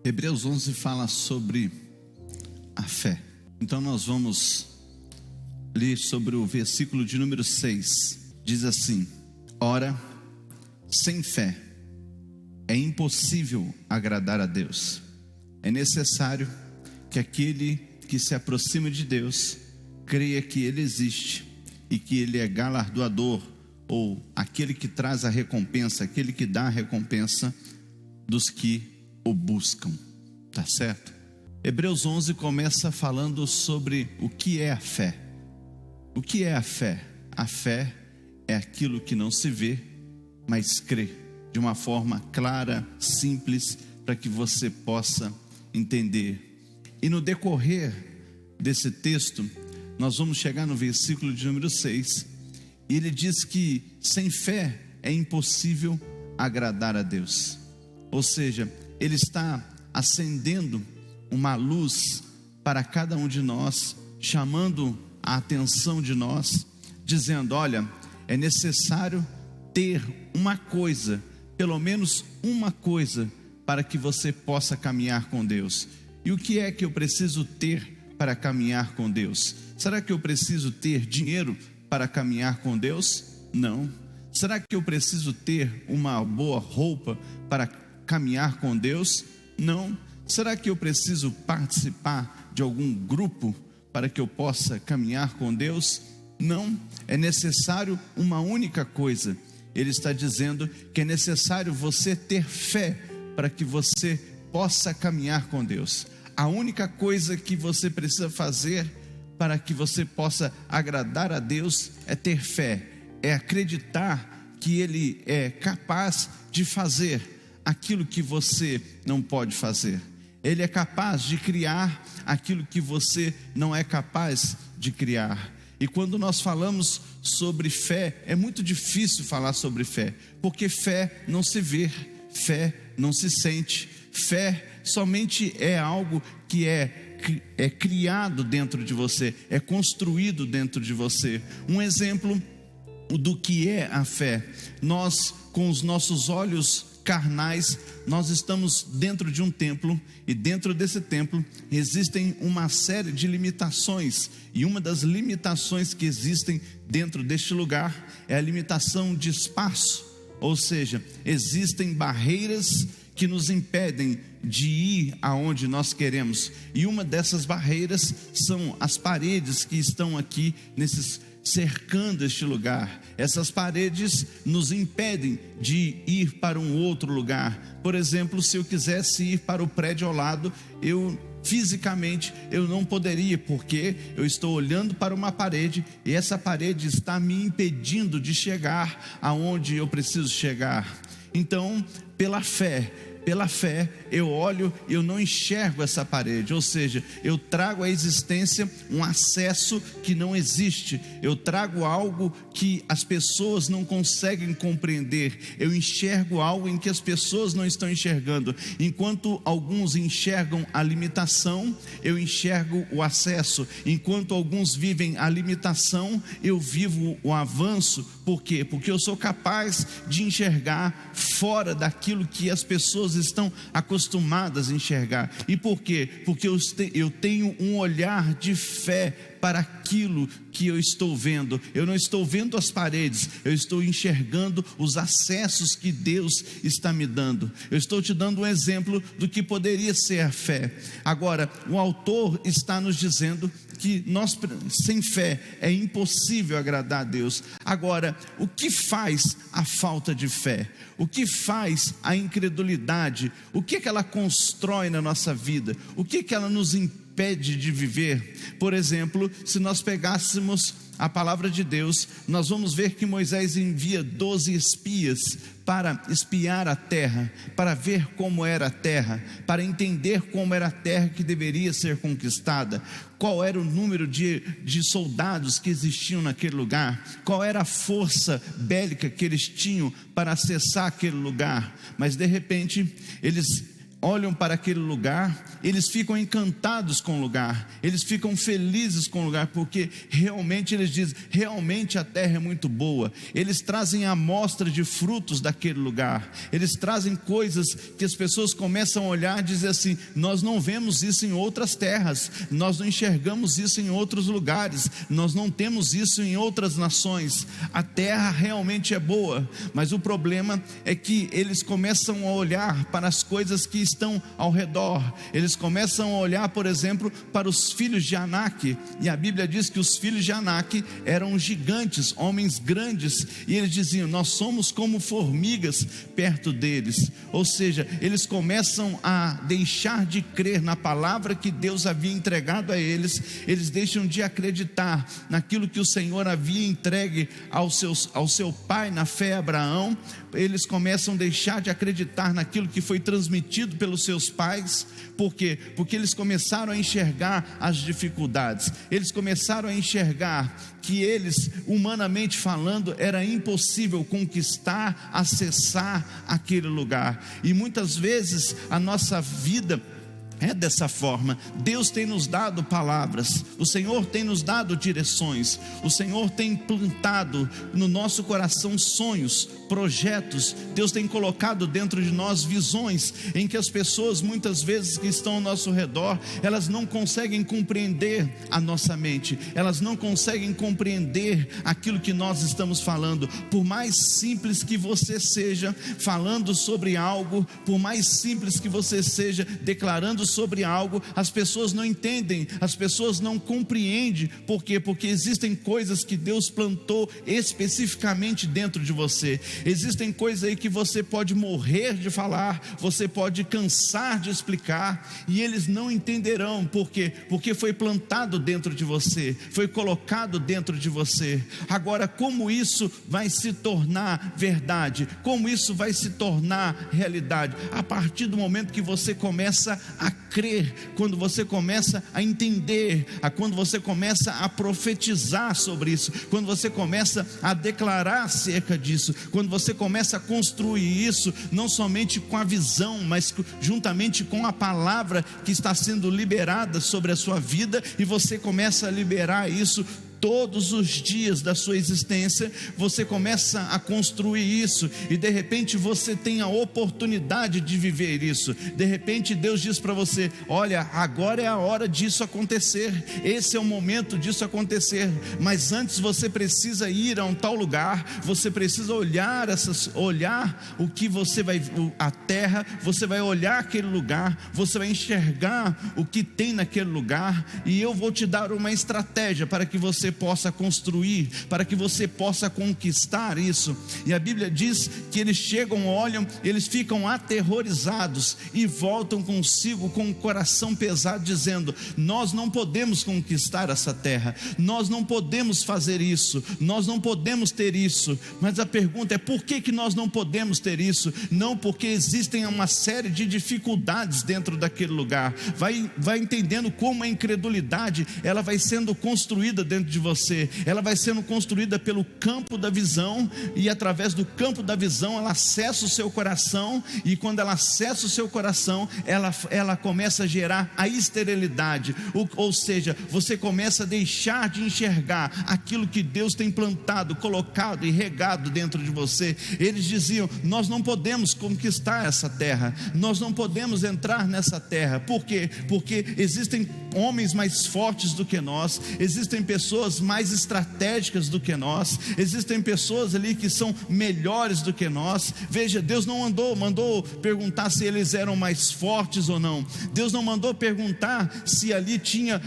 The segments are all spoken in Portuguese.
Hebreus 11 fala sobre a fé. Então nós vamos ler sobre o versículo de número 6. Diz assim: ora, sem fé é impossível agradar a Deus. É necessário que aquele que se aproxima de Deus creia que Ele existe e que Ele é galardoador, ou aquele que traz a recompensa, aquele que dá a recompensa dos que o buscam. Tá certo? Hebreus 11 começa falando sobre o que é a fé. O que é a fé? A fé é aquilo que não se vê, mas crê, de uma forma clara, simples, para que você possa entender. E no decorrer desse texto, nós vamos chegar no versículo de número 6, e ele diz que sem fé é impossível agradar a Deus. Ou seja, ele está acendendo uma luz para cada um de nós, chamando a atenção de nós, dizendo: olha, é necessário ter uma coisa, pelo menos uma coisa, para que você possa caminhar com Deus. E o que é que eu preciso ter para caminhar com Deus? Será que eu preciso ter dinheiro para caminhar com Deus? Não. Será que eu preciso ter uma boa roupa para caminhar com Deus? Não. Será que eu preciso participar de algum grupo para que eu possa caminhar com Deus? Não. É necessário uma única coisa. Ele está dizendo que é necessário você ter fé para que você possa caminhar com Deus. A única coisa que você precisa fazer para que você possa agradar a Deus é ter fé, é acreditar que Ele é capaz de fazer aquilo que você não pode fazer. Ele é capaz de criar aquilo que você não é capaz de criar. E quando nós falamos sobre fé, é muito difícil falar sobre fé, porque fé não se vê, fé não se sente, fé somente é algo que é criado dentro de você, é construído dentro de você. Um exemplo do que é a fé: nós, com os nossos olhos carnais, nós estamos dentro de um templo, e dentro desse templo existem uma série de limitações, e uma das limitações que existem dentro deste lugar é a limitação de espaço. Ou seja, existem barreiras que nos impedem de ir aonde nós queremos, e uma dessas barreiras são as paredes que estão aqui cercando este lugar. Essas paredes nos impedem de ir para um outro lugar. Por exemplo, se eu quisesse ir para o prédio ao lado, fisicamente eu não poderia, porque eu estou olhando para uma parede, e essa parede está me impedindo de chegar aonde eu preciso chegar. Então, pela fé, eu olho e eu não enxergo essa parede. Ou seja, eu trago à existência um acesso que não existe. Eu trago algo que as pessoas não conseguem compreender. Eu enxergo algo em que as pessoas não estão enxergando. Enquanto alguns enxergam a limitação, eu enxergo o acesso. Enquanto alguns vivem a limitação, eu vivo o avanço. Por quê? Porque eu sou capaz de enxergar fora daquilo que as pessoas estão acostumadas a enxergar. E por quê? Porque eu tenho um olhar de fé para aquilo que eu estou vendo. Eu não estou vendo as paredes, eu estou enxergando os acessos que Deus está me dando. Eu estou te dando um exemplo do que poderia ser a fé. Agora, o autor está nos dizendo que nós, sem fé, é impossível agradar a Deus. Agora, o que faz a falta de fé? O que faz a incredulidade? O que ela constrói na nossa vida? O que ela nos impede de viver? Por exemplo, se nós pegássemos a palavra de Deus, nós vamos ver que Moisés envia 12 espias para espiar a terra, para ver como era a terra, para entender como era a terra que deveria ser conquistada, qual era o número de soldados que existiam naquele lugar, qual era a força bélica que eles tinham para acessar aquele lugar. Mas de repente eles olham para aquele lugar, eles ficam encantados com o lugar, eles ficam felizes com o lugar, porque realmente eles dizem, realmente a terra é muito boa. Eles trazem amostra de frutos daquele lugar, eles trazem coisas que as pessoas começam a olhar e dizer assim, nós não vemos isso em outras terras, nós não enxergamos isso em outros lugares, nós não temos isso em outras nações. A terra realmente é boa, mas o problema é que eles começam a olhar para as coisas que estão ao redor. Eles começam a olhar, por exemplo, para os filhos de Anak, e a Bíblia diz que os filhos de Anak eram gigantes, homens grandes, e eles diziam, nós somos como formigas perto deles. Ou seja, eles começam a deixar de crer na palavra que Deus havia entregado a eles, eles deixam de acreditar naquilo que o Senhor havia entregue ao seu pai na fé, Abraão. Eles começam a deixar de acreditar naquilo que foi transmitido pelos seus pais. Por quê? Porque eles começaram a enxergar as dificuldades, eles começaram a enxergar que eles, humanamente falando, era impossível conquistar, acessar aquele lugar. E muitas vezes a nossa vida é dessa forma. Deus tem nos dado palavras, o Senhor tem nos dado direções, o Senhor tem plantado no nosso coração sonhos, projetos. Deus tem colocado dentro de nós visões, em que as pessoas muitas vezes que estão ao nosso redor, elas não conseguem compreender a nossa mente, elas não conseguem compreender aquilo que nós estamos falando. Por mais simples que você seja falando sobre algo, por mais simples que você seja declarando sobre algo, as pessoas não entendem, as pessoas não compreendem. Por quê? Porque existem coisas que Deus plantou especificamente dentro de você. Existem coisas aí que você pode morrer de falar, você pode cansar de explicar, e eles não entenderão. Por quê? Porque foi plantado dentro de você, foi colocado dentro de você. Agora, como isso vai se tornar verdade? Como isso vai se tornar realidade? A partir do momento que você começa a crer, quando você começa a entender, quando você começa a profetizar sobre isso, quando você começa a declarar acerca disso, quando você começa a construir isso, não somente com a visão, mas juntamente com a palavra que está sendo liberada sobre a sua vida, e você começa a liberar isso todos os dias da sua existência, você começa a construir isso, e de repente você tem a oportunidade de viver isso. De repente Deus diz para você, olha, agora é a hora disso acontecer, esse é o momento disso acontecer, mas antes você precisa ir a um tal lugar, você precisa olhar o que você vai, a terra, você vai olhar aquele lugar, você vai enxergar o que tem naquele lugar, e eu vou te dar uma estratégia para que você possa construir, para que você possa conquistar isso. E a Bíblia diz que eles chegam, olham, eles ficam aterrorizados e voltam consigo com o coração pesado, dizendo, nós não podemos conquistar essa terra, nós não podemos fazer isso, nós não podemos ter isso. Mas a pergunta é, por que nós não podemos ter isso? Não, porque existem uma série de dificuldades dentro daquele lugar. Vai entendendo como a incredulidade, ela vai sendo construída dentro de você, ela vai sendo construída pelo campo da visão, e através do campo da visão ela acessa o seu coração, e quando ela acessa o seu coração, ela começa a gerar a esterilidade, ou seja, você começa a deixar de enxergar aquilo que Deus tem plantado, colocado e regado dentro de você. Eles diziam, nós não podemos conquistar essa terra, nós não podemos entrar nessa terra. Por quê? Porque existem homens mais fortes do que nós, existem pessoas mais estratégicas do que nós, existem pessoas ali que são melhores do que nós. Veja, Deus não mandou perguntar se eles eram mais fortes ou não, Deus não mandou perguntar se ali tinha,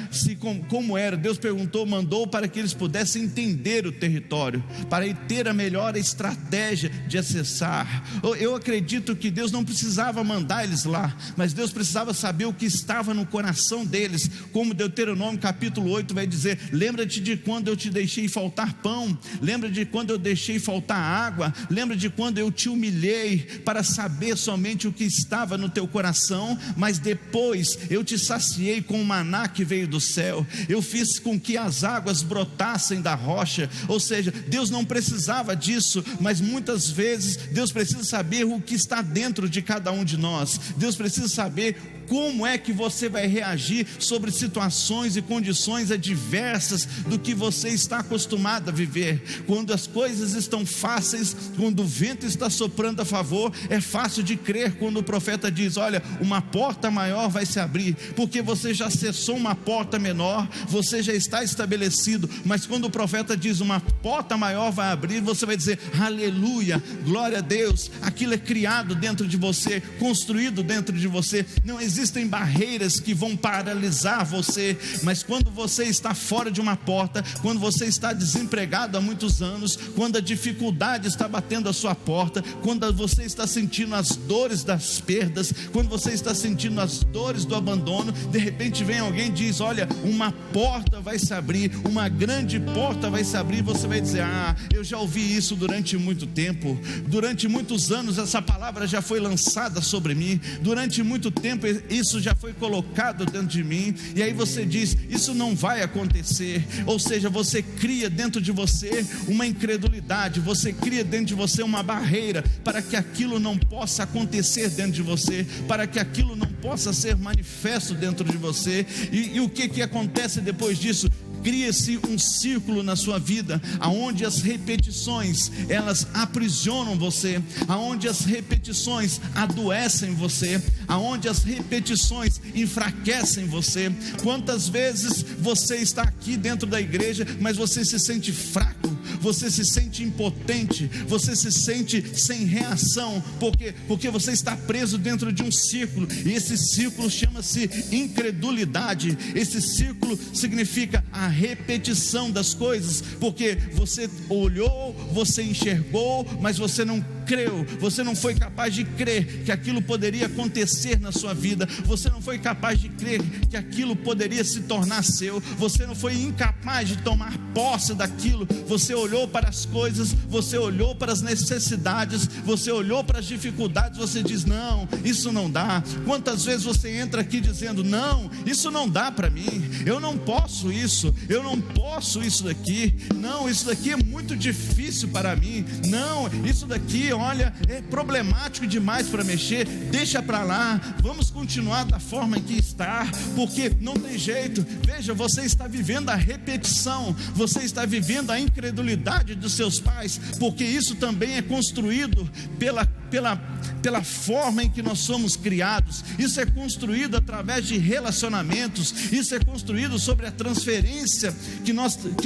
como era. Deus mandou para que eles pudessem entender o território, para ter a melhor estratégia de acessar. Eu acredito que Deus não precisava mandar eles lá, mas Deus precisava saber o que estava no coração deles, como Deuteronômio capítulo 8 vai dizer, lembra-te de de quando eu te deixei faltar pão, lembra de quando eu deixei faltar água, lembra de quando eu te humilhei para saber somente o que estava no teu coração, mas depois eu te saciei com o maná que veio do céu, eu fiz com que as águas brotassem da rocha. Ou seja, Deus não precisava disso, mas muitas vezes Deus precisa saber o que está dentro de cada um de nós. Deus precisa saber como é que você vai reagir sobre situações e condições adversas do que você está acostumado a viver. Quando as coisas estão fáceis, quando o vento está soprando a favor, é fácil de crer quando o profeta diz: olha, uma porta maior vai se abrir, porque você já acessou uma porta menor, você já está estabelecido. Mas quando o profeta diz uma porta maior vai abrir, você vai dizer: aleluia, glória a Deus. Aquilo é criado dentro de você, construído dentro de você. Não existem barreiras que vão paralisar você, mas quando você está fora de uma porta, quando você está desempregado há muitos anos, quando a dificuldade está batendo a sua porta, quando você está sentindo as dores das perdas, quando você está sentindo as dores do abandono, de repente vem alguém e diz: olha, uma porta vai se abrir, uma grande porta vai se abrir. Você vai dizer: ah, eu já ouvi isso durante muito tempo, durante muitos anos essa palavra já foi lançada sobre mim, durante muito tempo isso já foi colocado dentro de mim. E aí você diz: isso não vai acontecer. Ou seja, você cria dentro de você uma incredulidade, você cria dentro de você uma barreira para que aquilo não possa acontecer dentro de você, para que aquilo não possa ser manifesto dentro de você. E o que acontece depois disso? Cria-se um círculo na sua vida, aonde as repetições, elas aprisionam você, aonde as repetições adoecem você, aonde as repetições enfraquecem você. Quantas vezes você está aqui dentro da igreja, mas você se sente fraco, você se sente impotente, você se sente sem reação, porque você está preso dentro de um círculo, e esse círculo chama-se incredulidade. Esse círculo significa a repetição das coisas, porque você olhou, você enxergou, mas você não creu, você não foi capaz de crer que aquilo poderia acontecer na sua vida, você não foi capaz de crer que aquilo poderia se tornar seu, você não foi incapaz de tomar posse daquilo. Você olhou para as coisas, você olhou para as necessidades, você olhou para as dificuldades, você diz: não, isso não dá. Quantas vezes você entra aqui dizendo: não, isso não dá para mim, eu não posso isso, eu não posso isso daqui, não, isso daqui é muito difícil para mim, não, isso daqui, olha, é problemático demais para mexer, deixa para lá, vamos continuar da forma em que está, porque não tem jeito. Veja, você está vivendo a repetição, você está vivendo a incredulidade dos seus pais, porque isso também é construído pela forma em que nós somos criados. Isso é construído através de relacionamentos, isso é construído sobre a transferência que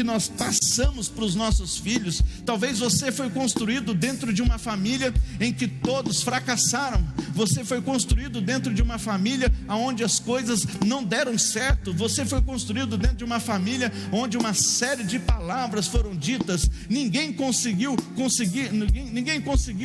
nós passamos para os nossos filhos. Talvez você foi construído dentro de uma família em que todos fracassaram, você foi construído dentro de uma família onde as coisas não deram certo, você foi construído dentro de uma família onde uma série de palavras foram ditas, ninguém conseguiu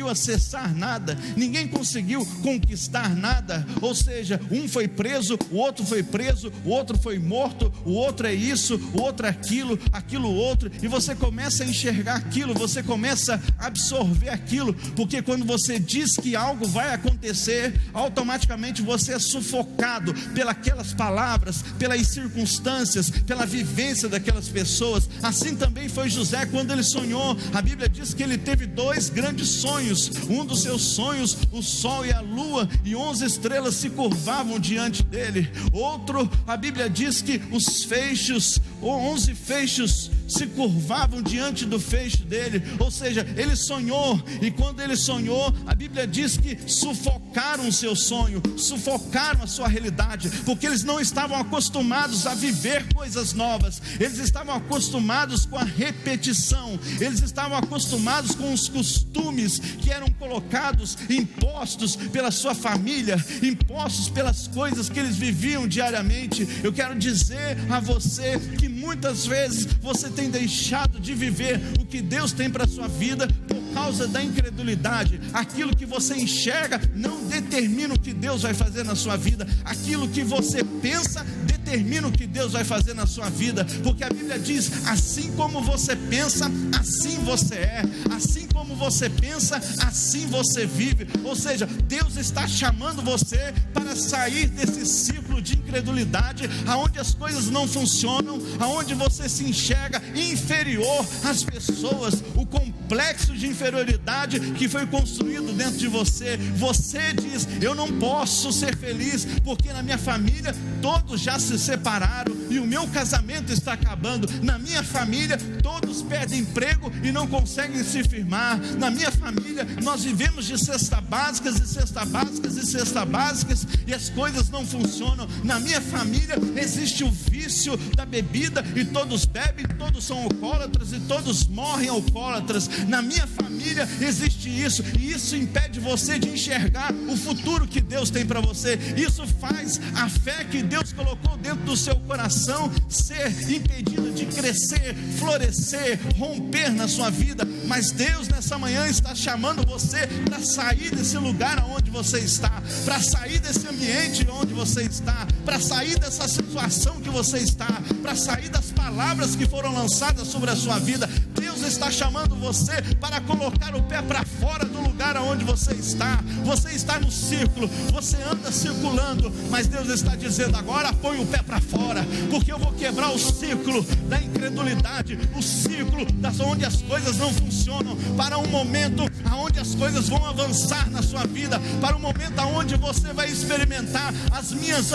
acessar nada, ninguém conseguiu conquistar nada. Ou seja, um foi preso, o outro foi preso, o outro foi morto, o outro é isso, o outro é aquilo outro, e você começa a enxergar aquilo, você começa a absorver aquilo, porque quando você diz que algo vai acontecer, automaticamente você é sufocado pelas palavras, pelas circunstâncias, pela vivência daquelas pessoas. Assim também foi José quando ele sonhou. A Bíblia diz que ele teve 2 grandes sonhos. Um dos seus sonhos, o sol e a lua e 11 estrelas se curvavam diante dele. Outro, a Bíblia diz que os feixes, 11 feixes se curvavam diante do feixe dele. Ou seja, ele sonhou, e quando ele sonhou, a Bíblia diz que sufocaram o seu sonho, sufocaram a sua realidade, porque eles não estavam acostumados a viver coisas novas, eles estavam acostumados com a repetição, eles estavam acostumados com os costumes que eram colocados, impostos pela sua família, impostos pelas coisas que eles viviam diariamente. Eu quero dizer a você que muitas vezes você tem deixado de viver o que Deus tem para a sua vida por causa da incredulidade, aquilo que você enxerga não determina o que Deus vai fazer na sua vida. Aquilo que você pensa determina o que Deus vai fazer na sua vida, porque a Bíblia diz: assim como você pensa, assim você é. Assim como você pensa, assim você vive. Ou seja, Deus está chamando você para sair desse ciclo de incredulidade, aonde as coisas não funcionam, aonde você se enxerga inferior às pessoas, o complexo de inferioridade que foi construído dentro de você. Você diz: eu não posso ser feliz, porque na minha família todos já se separaram e o meu casamento está acabando. Na minha família todos perdem emprego e não conseguem se firmar. Na minha família nós vivemos de cesta básicas e cesta básicas e cesta básicas, e as coisas não funcionam. Na minha família existe o vício da bebida e todos bebem, todos são alcoólatras e todos morrem alcoólatras. Na minha família existe isso, e isso impede você de enxergar o futuro que Deus tem para você. Isso faz a fé que Deus colocou dentro do seu coração ser impedida de crescer, florescer, romper na sua vida. Mas Deus nessa manhã está chamando você para sair desse lugar aonde você está, para sair desse ambiente onde você está, para sair dessa situação que você está, para sair das palavras que foram lançadas sobre a sua vida. Deus está chamando você para colocar o pé para fora do lugar aonde você está. Você está no círculo, você anda circulando, mas Deus está dizendo: agora põe o pé para fora, porque eu vou quebrar o ciclo da incredulidade, o ciclo onde as coisas não funcionam, para um momento onde as coisas vão avançar na sua vida, para um momento onde você vai experimentar as minhas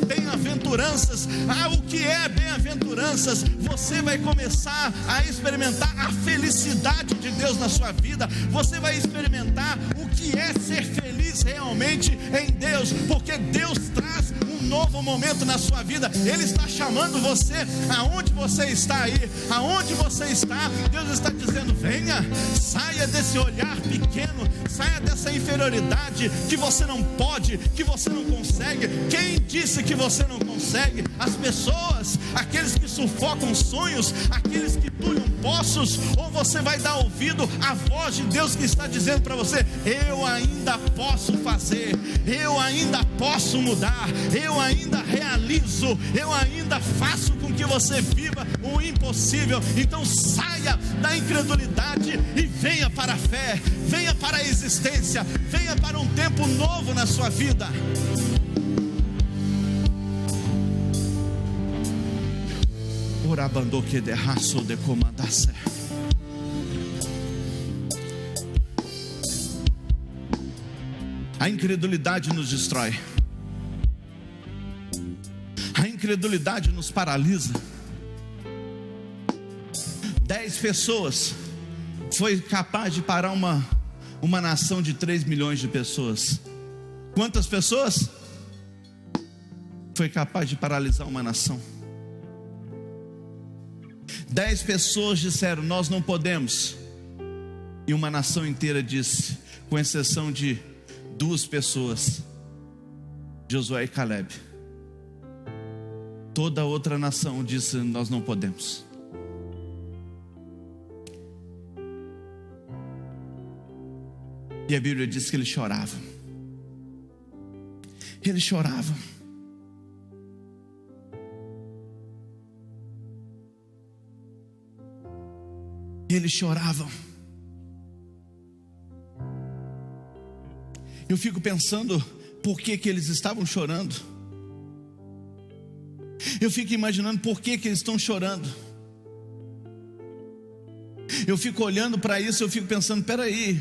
bem-aventuranças. O que é bem-aventuranças? Você vai começar a experimentar a felicidade de Deus na sua vida. Você vai experimentar o que é ser feliz realmente em Deus, porque Deus traz um novo momento na sua vida. Ele está chamando você aonde você está aí, aonde você está. Deus está dizendo: venha, saia desse olhar pequeno, saia dessa inferioridade, que você não pode, que você não consegue. Quem disse que você não consegue? As pessoas, aqueles que sufocam sonhos, aqueles que tulham poços. Ou você vai dar ouvido à voz de Deus que está dizendo para você: eu ainda posso fazer, eu ainda posso mudar, eu ainda realizo, eu ainda faço com que você viva o impossível. Então saia da incredulidade e venha para a fé, venha para a existência, venha para um tempo novo na sua vida. Orabando que derraço de comandasse. A incredulidade nos destrói. A incredulidade nos paralisa. 10 pessoas foi capaz de parar uma nação de 3 milhões de pessoas. Quantas pessoas foi capaz de paralisar uma nação? 10 pessoas disseram: nós não podemos. E uma nação inteira disse, com exceção de 2 pessoas, Josué e Caleb. Toda outra nação disse: nós não podemos. E a Bíblia diz que eles choravam. Eles choravam. Eles choravam. Eu fico pensando por que eles estavam chorando. Eu fico imaginando por que eles estão chorando. Eu fico olhando para isso, eu fico pensando: peraí,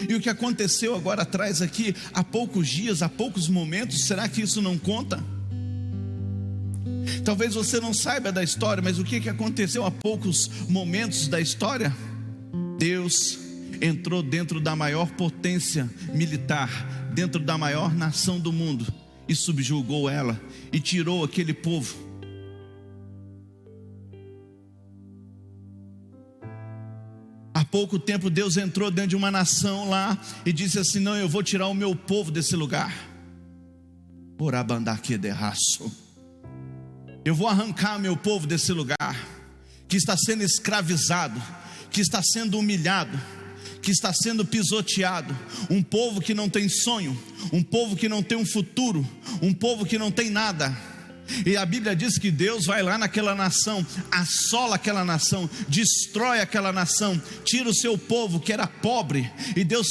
e o que aconteceu agora atrás aqui, há poucos dias, há poucos momentos, será que isso não conta? Talvez você não saiba da história, mas o que aconteceu há poucos momentos da história? Deus entrou dentro da maior potência militar, dentro da maior nação do mundo, e subjugou ela, e tirou aquele povo. Há pouco tempo Deus entrou dentro de uma nação lá, e disse assim: não, eu vou tirar o meu povo desse lugar. Orabandaque de raço. Eu vou arrancar meu povo desse lugar, que está sendo escravizado, que está sendo humilhado. que está sendo pisoteado, um povo que não tem sonho, um povo que não tem um futuro, um povo que não tem nada. E a Bíblia diz que Deus vai lá naquela nação, assola aquela nação, destrói aquela nação, tira o seu povo que era pobre, e Deus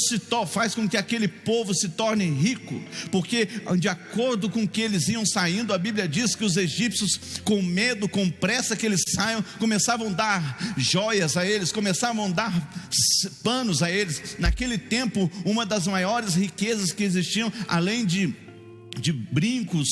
faz com que aquele povo se torne rico, porque de acordo com que eles iam saindo, a Bíblia diz que os egípcios, com medo, com pressa que eles saiam, começavam a dar joias a eles, começavam a dar panos a eles. Naquele tempo, uma das maiores riquezas que existiam, além de brincos,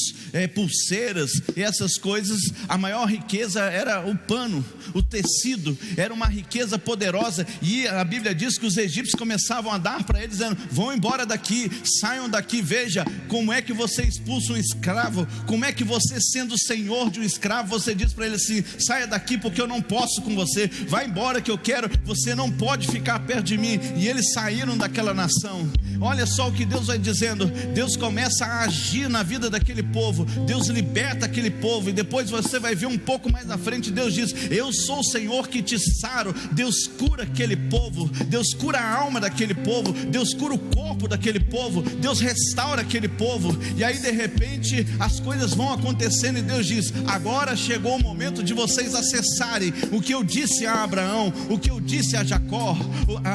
pulseiras e essas coisas, a maior riqueza era o pano, o tecido, era uma riqueza poderosa. E a Bíblia diz que os egípcios começavam a dar para eles, dizendo: vão embora daqui, saiam daqui. Veja como é que você expulsa um escravo, como é que você, sendo senhor de um escravo, você diz para ele assim: saia daqui porque eu não posso com você, vai embora que eu quero, você não pode ficar perto de mim. E eles saíram daquela nação. Olha só o que Deus vai dizendo. Deus começa a agir na vida daquele povo, Deus liberta aquele povo, e depois você vai ver um pouco mais na frente, Deus diz: eu sou o Senhor que te saro. Deus cura aquele povo, Deus cura a alma daquele povo, Deus cura o corpo daquele povo, Deus restaura aquele povo. E aí de repente as coisas vão acontecendo, e Deus diz: agora chegou o momento de vocês acessarem o que eu disse a Abraão, o que eu disse a Jacó,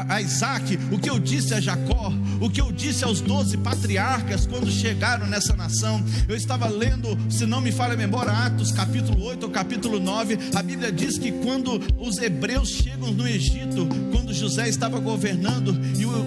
a Isaac, o que eu disse a Jacó, o que eu disse aos 12 patriarcas quando chegaram nessa nação. Eu estava lendo, se não me falha a memória, Atos capítulo 8 ou capítulo 9, a Bíblia diz que quando os hebreus chegam no Egito, quando José estava governando,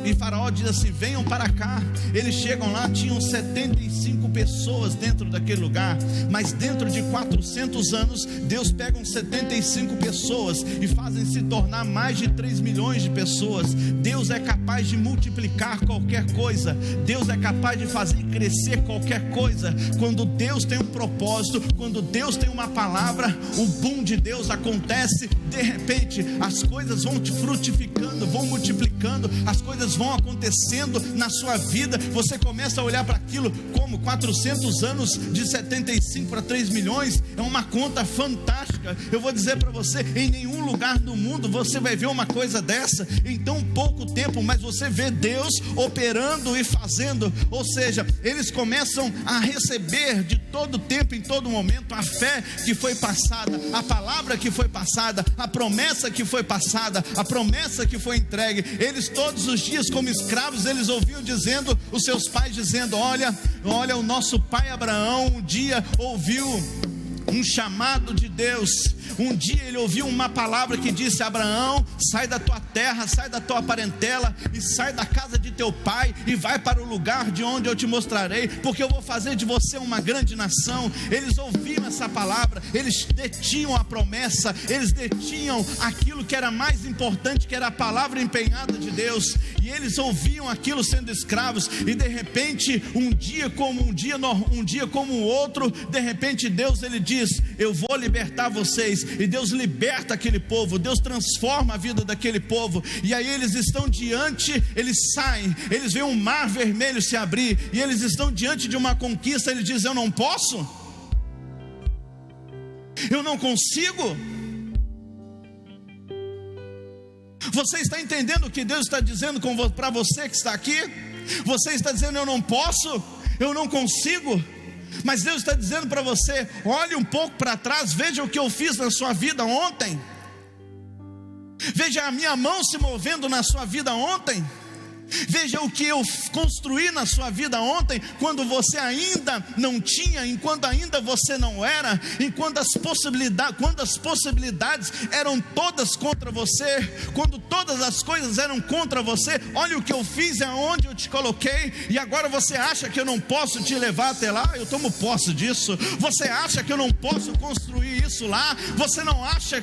e Faraó diz assim: venham para cá. Eles chegam lá, tinham 75 pessoas dentro daquele lugar, mas dentro de 400 anos, Deus pega 75 pessoas e fazem se tornar mais de 3 milhões de pessoas. Deus é capaz de multiplicar qualquer coisa, Deus é capaz de fazer crescer qualquer coisa. Quando Deus tem um propósito, quando Deus tem uma palavra, o boom de Deus acontece. De repente as coisas vão te frutificando, vão multiplicando, as coisas vão acontecendo na sua vida. Você começa a olhar para aquilo como 400 anos, de 75 para 3 milhões, é uma conta fantástica. Eu vou dizer para você, em nenhum lugar do mundo você vai ver uma coisa dessa em tão pouco tempo, mas você vê Deus operando e fazendo. Ou seja, eles começam a receber de todo tempo, em todo momento, a fé que foi passada, a palavra que foi passada, a promessa que foi passada, a promessa que foi entregue. Eles todos os dias, como escravos, eles ouviam dizendo, os seus pais dizendo: olha, o nosso pai Abraão um dia ouviu um chamado de Deus. Um dia ele ouviu uma palavra que disse: Abraão, sai da tua terra, sai da tua parentela e sai da casa de teu pai e vai para o lugar de onde eu te mostrarei, porque eu vou fazer de você uma grande nação. Eles ouviam essa palavra, eles detinham a promessa, eles detinham aquilo que era mais importante, que era a palavra empenhada de Deus, e eles ouviam aquilo sendo escravos. E de repente, um dia como o outro, de repente Deus, ele diz: eu vou libertar vocês. E Deus liberta aquele povo, Deus transforma a vida daquele povo. E aí eles estão diante, eles saem, eles veem um mar vermelho se abrir, e eles estão diante de uma conquista. Ele diz: eu não posso, eu não consigo. Você está entendendo o que Deus está dizendo para você que está aqui? Você está dizendo: eu não posso, eu não consigo. Mas Deus está dizendo para você: olhe um pouco para trás, veja o que eu fiz na sua vida ontem, veja a minha mão se movendo na sua vida ontem, veja o que eu construí na sua vida ontem, quando você ainda não tinha, enquanto ainda você não era, enquanto quando as possibilidades eram todas contra você, quando todas as coisas eram contra você. Olha o que eu fiz, é onde eu te coloquei. E agora você acha que eu não posso te levar até lá? Eu tomo posse disso. Você acha que eu não posso construir isso lá? Você não acha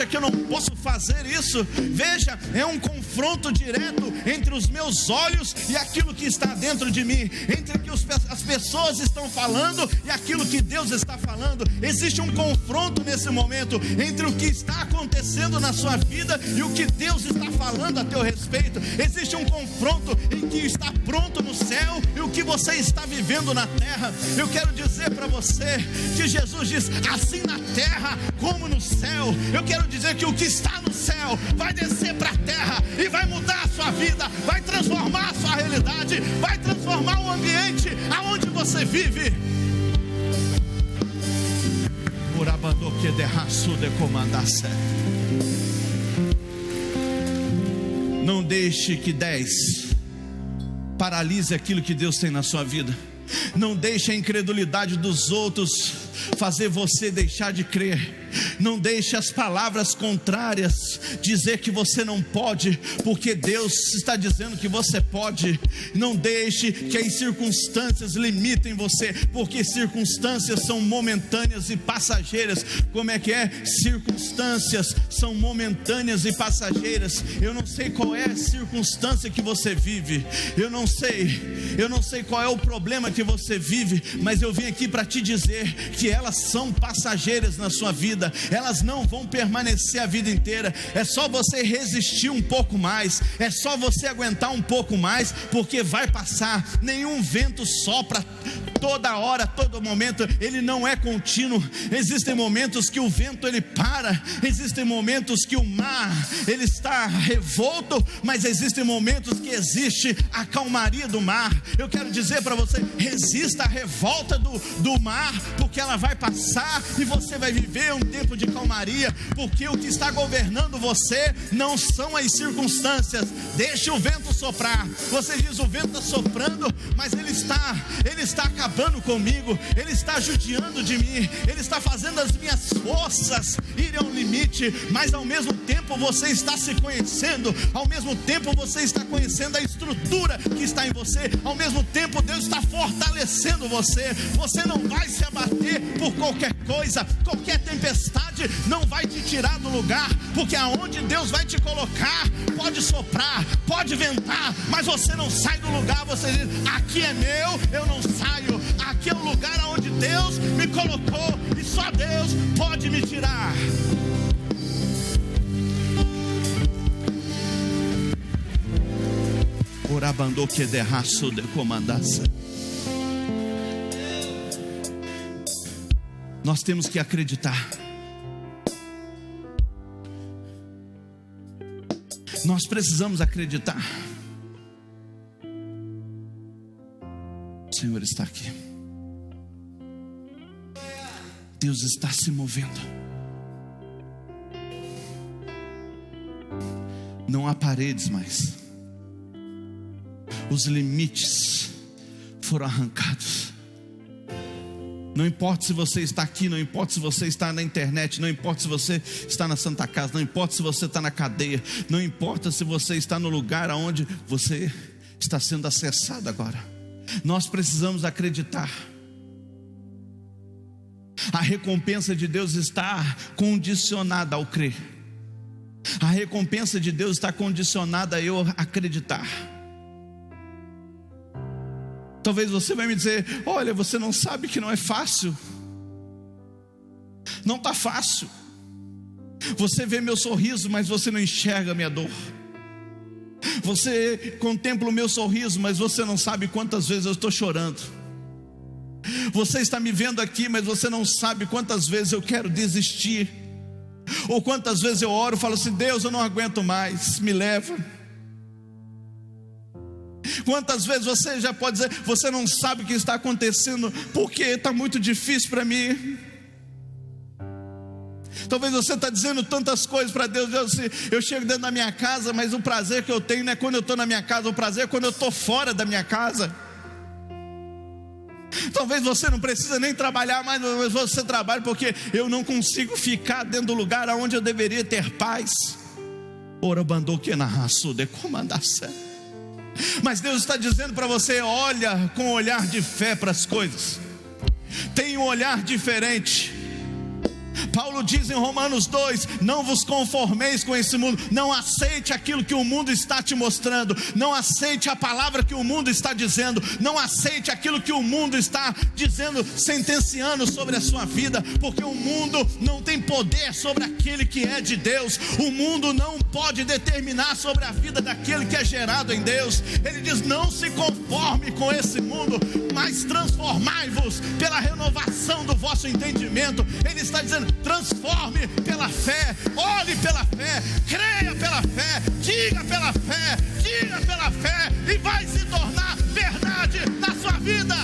que eu não posso fazer isso? Veja, é um confronto direto entre os os meus olhos e aquilo que está dentro de mim, entre o que as pessoas estão falando e aquilo que Deus está falando. Existe um confronto nesse momento entre o que está acontecendo na sua vida e o que Deus está falando a teu respeito. Existe um confronto em que está pronto no céu e o que você está vivendo na terra. Eu quero dizer para você que Jesus diz: assim na terra como no céu. Eu quero dizer que o que está no céu vai descer para a terra e vai mudar a sua vida, vai transformar a sua realidade, vai transformar o ambiente aonde você vive. Não deixe que 10 paralise aquilo que Deus tem na sua vida. Não deixe a incredulidade dos outros fazer você deixar de crer. Não deixe as palavras contrárias dizer que você não pode, porque Deus está dizendo que você pode. Não deixe que as circunstâncias limitem você, porque circunstâncias são momentâneas e passageiras. Como é que é? Circunstâncias são momentâneas e passageiras. Eu não sei qual é a circunstância que você vive, eu não sei qual é o problema que você vive, mas eu vim aqui para te dizer que elas são passageiras na sua vida. Elas não vão permanecer a vida inteira. É só você resistir um pouco mais, é só você aguentar um pouco mais, porque vai passar. Nenhum vento sopra toda hora, todo momento, ele não é contínuo. Existem momentos que o vento ele para, existem momentos que o mar ele está revolto, mas existem momentos que existe a calmaria do mar. Eu quero dizer para você: resista à revolta do mar, porque ela vai passar e você vai viver um tempo de calmaria, porque o que está governando você não são as circunstâncias. Deixe o vento soprar. Você diz: o vento está soprando, mas ele está acabando comigo, ele está judiando de mim, ele está fazendo as minhas forças irem ao limite. Mas ao mesmo tempo você está se conhecendo, ao mesmo tempo você está conhecendo a estrutura que está em você, ao mesmo tempo Deus está fortalecendo você. Você não vai se abater por qualquer coisa, qualquer tempestade não vai te tirar do lugar, porque aonde Deus vai te colocar, pode soprar, pode ventar, mas você não sai do lugar. Você diz: aqui é meu, eu não saio, aqui é o lugar aonde Deus me colocou e só Deus pode me tirar. Orabandô que derraço de comandaça. Nós temos que acreditar. Nós precisamos acreditar. O Senhor está aqui. Deus está se movendo. Não há paredes mais. Os limites foram arrancados. Não importa se você está aqui, não importa se você está na internet, não importa se você está na Santa Casa, não importa se você está na cadeia, não importa se você está no lugar onde você está sendo acessado agora. Nós precisamos acreditar. A recompensa de Deus está condicionada ao crer. A recompensa de Deus está condicionada a eu acreditar. Talvez você vai me dizer: olha, você não sabe que não é fácil. Não está fácil. Você vê meu sorriso, mas você não enxerga a minha dor. Você contempla o meu sorriso, mas você não sabe quantas vezes eu estou chorando. Você está me vendo aqui, mas você não sabe quantas vezes eu quero desistir, ou quantas vezes eu oro e falo assim: Deus, eu não aguento mais, me leva. Quantas vezes você já pode dizer: você não sabe o que está acontecendo, porque está muito difícil para mim. Talvez você está dizendo tantas coisas para Deus. Deus, eu chego dentro da minha casa, mas o prazer que eu tenho não é quando eu estou na minha casa, o prazer é quando eu estou fora da minha casa. Talvez você não precisa nem trabalhar mais, mas você trabalha porque eu não consigo ficar dentro do lugar onde eu deveria ter paz. Ora bandou que na raça de comandação. Mas Deus está dizendo para você: olha com um olhar de fé para as coisas. Tem um olhar diferente. Paulo diz em Romanos 2: não vos conformeis com esse mundo. Não aceite aquilo que o mundo está te mostrando. Não aceite a palavra que o mundo está dizendo. Não aceite aquilo que o mundo está dizendo, sentenciando sobre a sua vida, porque o mundo não tem poder sobre aquele que é de Deus. O mundo não pode determinar sobre a vida daquele que é gerado em Deus. Ele diz: não se conforme com esse mundo, mas transformai-vos pela renovação do vosso entendimento. Ele está dizendo: transforme pela fé, olhe pela fé, creia pela fé, diga pela fé, diga pela fé, e vai se tornar verdade na sua vida.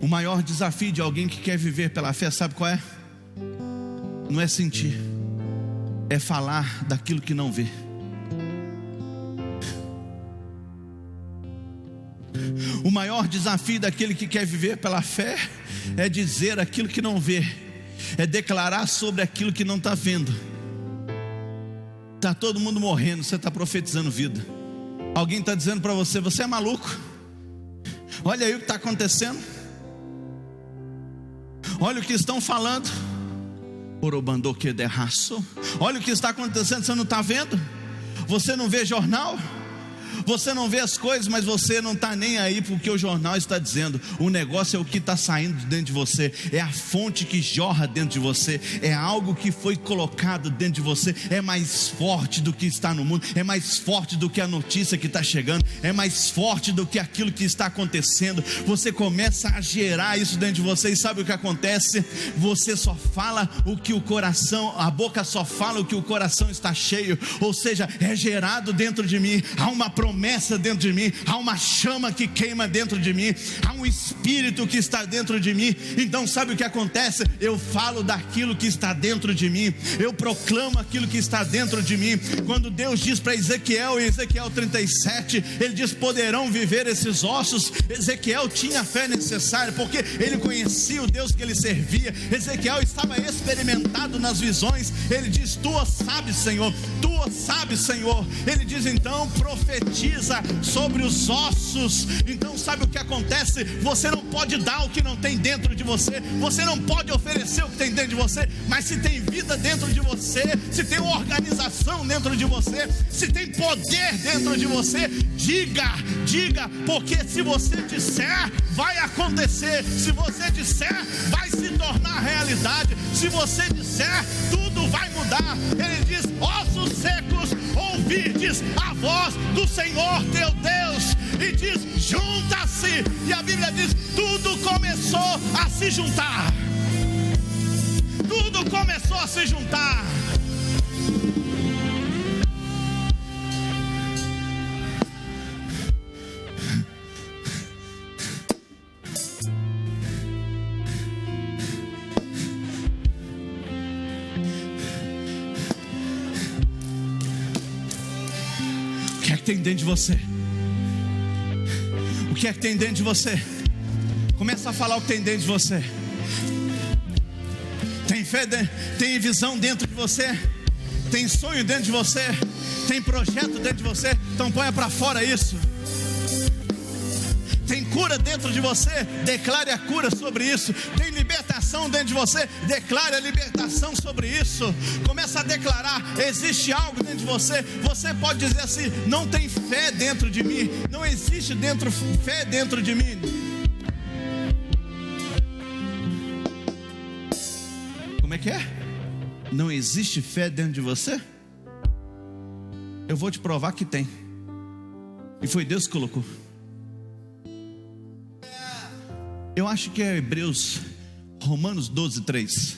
O maior desafio de alguém que quer viver pela fé, sabe qual é? Não é sentir, é falar daquilo que não vê. O maior desafio daquele que quer viver pela fé é dizer aquilo que não vê, é declarar sobre aquilo que não está vendo. Está todo mundo morrendo, você está profetizando vida. Alguém está dizendo para você: você é maluco, olha aí o que está acontecendo, olha o que estão falando. Olha o que está acontecendo, você não está vendo? Você não vê jornal? Você não vê as coisas, mas você não está nem aí porque o jornal está dizendo. O negócio é o que está saindo de dentro de você, é a fonte que jorra dentro de você, é algo que foi colocado dentro de você. É mais forte do que está no mundo, é mais forte do que a notícia que está chegando, é mais forte do que aquilo que está acontecendo. Você começa a gerar isso dentro de você, e sabe o que acontece? Você só fala o que o coração, a boca só fala o que o coração está cheio. Ou seja, é gerado dentro de mim, há uma promessa dentro de mim, há uma chama que queima dentro de mim, há um espírito que está dentro de mim. Então sabe o que acontece? Eu falo daquilo que está dentro de mim, eu proclamo aquilo que está dentro de mim. Quando Deus diz para Ezequiel, em Ezequiel 37, ele diz: poderão viver esses ossos. Ezequiel tinha a fé necessária, porque ele conhecia o Deus que ele servia. Ezequiel estava experimentado nas visões. Ele diz: tu sabes, Senhor, tu sabes, Senhor. Ele diz: então profetiza sobre os ossos. Então sabe o que acontece? Você não pode dar o que não tem dentro de você, você não pode oferecer o que tem dentro de você. Mas se tem vida dentro de você, se tem organização dentro de você, se tem poder dentro de você, diga, porque se você disser, vai acontecer. Se você disser, vai se tornar realidade. Se você disser, tudo vai mudar. Ele diz: ossos secos, ouvides a voz do Senhor teu Deus. E diz: junta-se. E a Bíblia diz: tudo começou a se juntar. Tudo começou a se juntar. O que é que tem dentro de você? O que é que tem dentro de você? Começa a falar o que tem dentro de você. Tem fé, tem visão dentro de você, tem sonho dentro de você, tem projeto dentro de você. Então ponha para fora isso. Tem cura dentro de você, declare a cura sobre isso. Tem libertação dentro de você, declare a libertação sobre isso. Começa a declarar: existe algo dentro de você. Você pode dizer assim: não tem fé dentro de mim, não existe fé dentro de mim. Como é que é? Não existe fé dentro de você? Eu vou te provar que tem. E foi Deus que colocou. Eu acho que é Romanos 12, 3.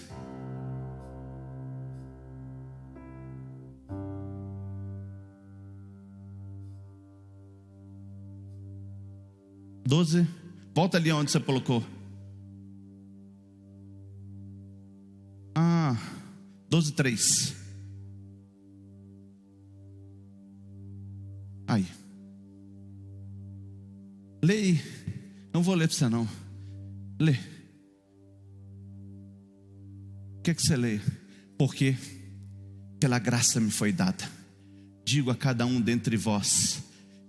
Volta ali onde você colocou. 12, 3. Aí. Leia. Não vou ler para você não. Lê. O que você lê? Porque pela graça me foi dada. Digo a cada um dentre vós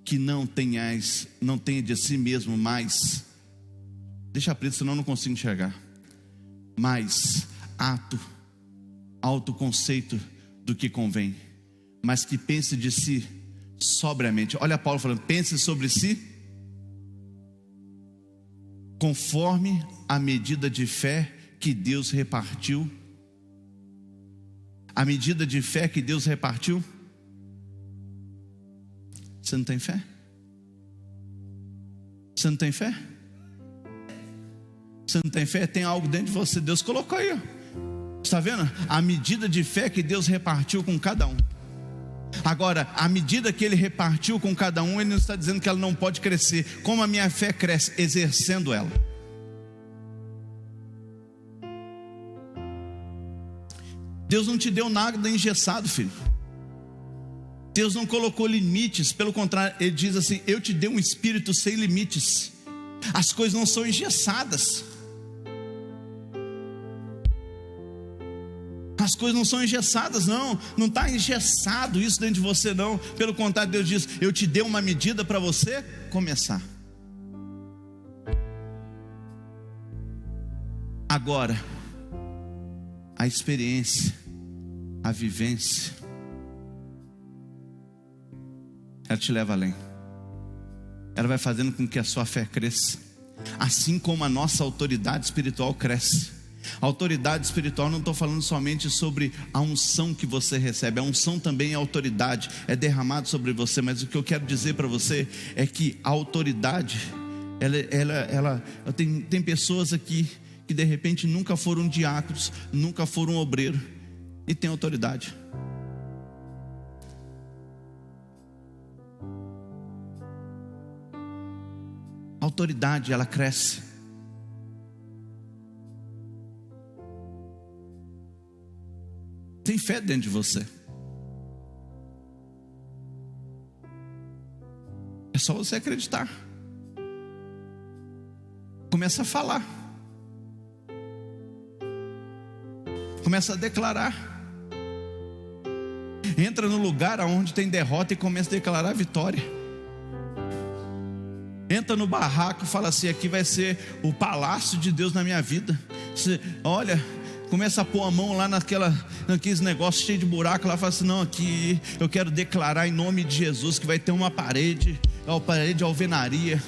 que não tenha de si mesmo mais, deixa preto, senão eu não consigo enxergar, mais autoconceito do que convém, mas que pense de si sobriamente. Olha Paulo falando, pense sobre si conforme a medida de fé que Deus repartiu. A medida de fé que Deus repartiu. Você não tem fé? Você não tem fé? Você não tem fé? Tem algo dentro de você, Deus colocou aí, ó. Está vendo? A medida de fé que Deus repartiu com cada um. Agora, a medida que Ele repartiu com cada um, Ele não está dizendo que ela não pode crescer. Como a minha fé cresce? Exercendo ela. Deus não te deu nada engessado, filho. Deus não colocou limites, pelo contrário, Ele diz assim, eu te dei um espírito sem limites. As coisas não são engessadas. As coisas não são engessadas, não está engessado isso dentro de você, não. Pelo contrário, Deus diz, eu te dei uma medida para você começar. Agora, a experiência, a vivência, ela te leva além. Ela vai fazendo com que a sua fé cresça, assim como a nossa autoridade espiritual cresce. A autoridade espiritual, não estou falando somente sobre a unção que você recebe. A unção também é autoridade, é derramado sobre você. Mas o que eu quero dizer para você é que a autoridade, tem pessoas aqui que de repente nunca foram diáconos, nunca foram obreiro, e tem autoridade. A autoridade, ela cresce. Tem fé dentro de você. É só você acreditar. Começa a falar. Começa a declarar. Entra no lugar onde tem derrota e começa a declarar a vitória. Entra no barraco e fala assim, aqui vai ser o palácio de Deus na minha vida. Você, olha, começa a pôr a mão lá naqueles negócios cheios de buraco lá, fala assim, não, aqui eu quero declarar em nome de Jesus que vai ter uma parede de alvenaria.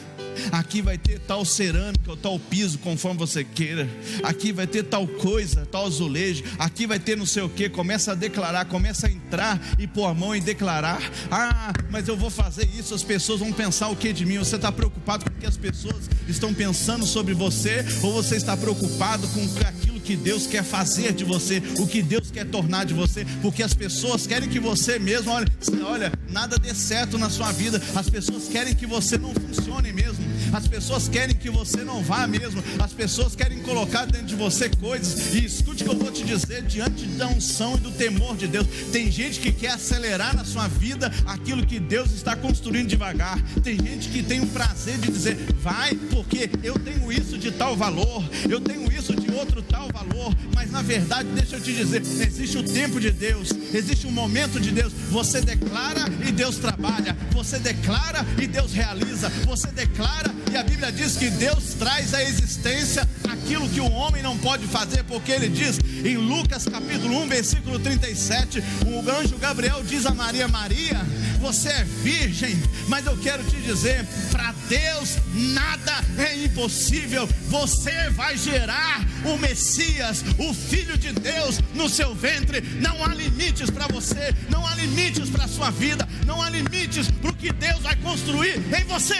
Aqui vai ter tal cerâmica ou tal piso, conforme você queira. Aqui vai ter tal coisa, tal azulejo. Aqui vai ter não sei o que. Começa a declarar, começa a entrar e pôr a mão e declarar. Ah, mas eu vou fazer isso, as pessoas vão pensar o que de mim? Você está preocupado com o que as pessoas estão pensando sobre você? Ou você está preocupado com aquilo que Deus quer fazer de você, o que Deus quer tornar de você? Porque as pessoas querem que você mesmo, olha, nada dê certo na sua vida. As pessoas querem que você não funcione mesmo. As pessoas querem que você não vá mesmo. As pessoas querem colocar dentro de você coisas. E escute o que eu vou te dizer, diante da unção e do temor de Deus, tem gente que quer acelerar na sua vida aquilo que Deus está construindo devagar. Tem gente que tem o prazer de dizer, vai, porque eu tenho isso de tal valor, eu tenho isso de outro tal valor. Mas na verdade, deixa eu te dizer, existe o tempo de Deus, existe um momento de Deus. Você declara e Deus trabalha. Você declara e Deus realiza. Você declara e a Bíblia diz que Deus traz à existência aquilo que o homem não pode fazer, porque Ele diz em Lucas capítulo 1 versículo 37, o anjo Gabriel diz a Maria, Maria, você é virgem, mas eu quero te dizer, para Deus nada é impossível. Você vai gerar o Messias, o Filho de Deus no seu ventre. Não há limites para você, não há limites para a sua vida, não há limites para o que Deus vai construir em você.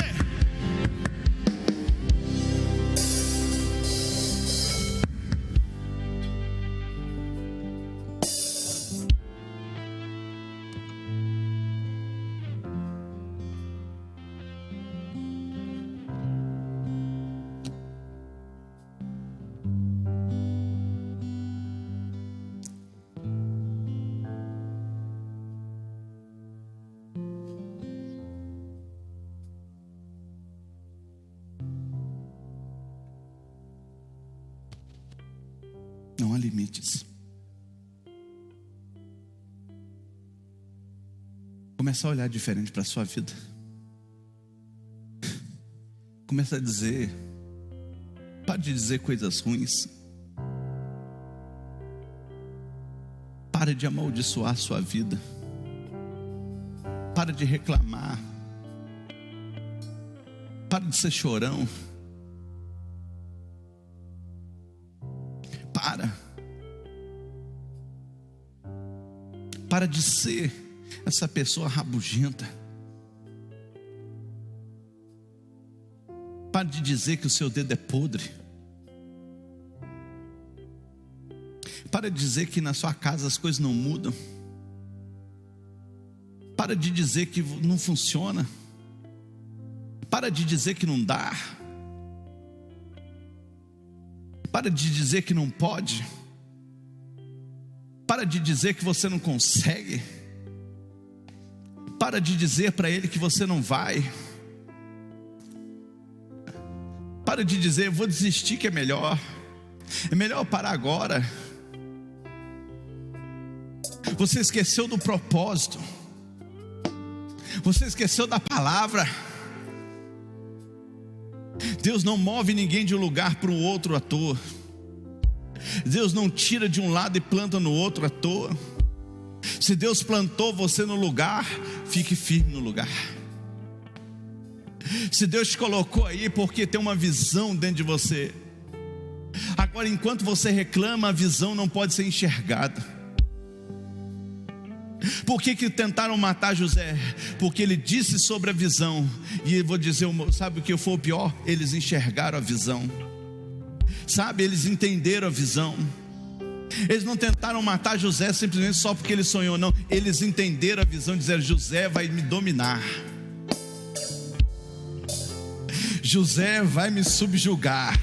Não há limites. Começa a olhar diferente para a sua vida. Começa a dizer, pare de dizer coisas ruins. Pare de amaldiçoar a sua vida. Pare de reclamar. Pare de ser chorão. Para de ser essa pessoa rabugenta. Para de dizer que o seu dedo é podre. Para de dizer que na sua casa as coisas não mudam. Para de dizer que não funciona. Para de dizer que não dá. Para de dizer que não pode. Para de dizer que você não consegue. Para de dizer para ele que você não vai. Para de dizer, vou desistir que é melhor. É melhor eu parar agora. Você esqueceu do propósito. Você esqueceu da palavra. Deus não move ninguém de um lugar para o outro à toa. Deus não tira de um lado e planta no outro à toa. Se Deus plantou você no lugar, fique firme no lugar. Se Deus te colocou aí porque tem uma visão dentro de você. Agora, enquanto você reclama, a visão não pode ser enxergada. Por que tentaram matar José? Porque ele disse sobre a visão. E eu vou dizer, sabe o que foi o pior? Eles enxergaram a visão. Sabe, eles entenderam a visão. Eles não tentaram matar José simplesmente só porque ele sonhou, não. Eles entenderam a visão e disseram, José vai me dominar. José vai me subjugar.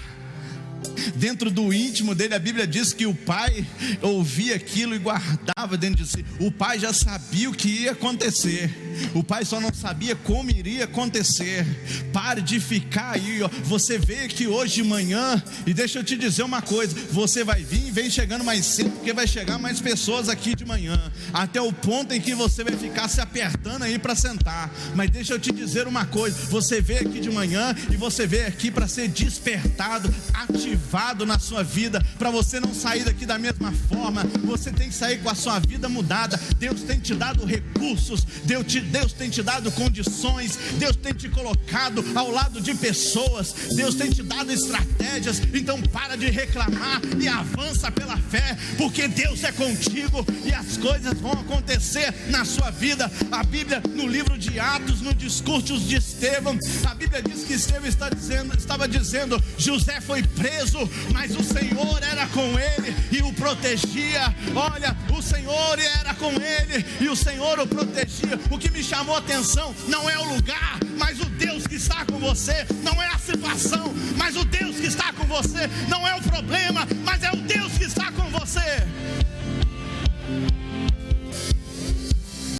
Dentro do íntimo dele, a Bíblia diz que o pai ouvia aquilo e guardava dentro de si. O pai já sabia o que ia acontecer. O pai só não sabia como iria acontecer. Pare de ficar aí, ó. Você veio aqui hoje de manhã, e deixa eu te dizer uma coisa, você vai vir e vem chegando mais cedo, porque vai chegar mais pessoas aqui de manhã, até o ponto em que você vai ficar se apertando aí para sentar. Mas deixa eu te dizer uma coisa, você veio aqui de manhã, e você veio aqui para ser despertado, ativado na sua vida, para você não sair daqui da mesma forma. Você tem que sair com a sua vida mudada. Deus tem te dado recursos, Deus tem te dado condições, Deus tem te colocado ao lado de pessoas, Deus tem te dado estratégias. Então para de reclamar e avança pela fé, porque Deus é contigo e as coisas vão acontecer na sua vida. A Bíblia, no livro de Atos, no discurso de Estevão, a Bíblia diz que Estevão estava dizendo, José foi preso, mas o Senhor era com ele e o protegia. Olha, o Senhor era com ele e o Senhor o protegia. O que me chamou a atenção não é o lugar, mas o Deus que está com você. Não é a situação, mas o Deus que está com você. Não é o problema, mas é o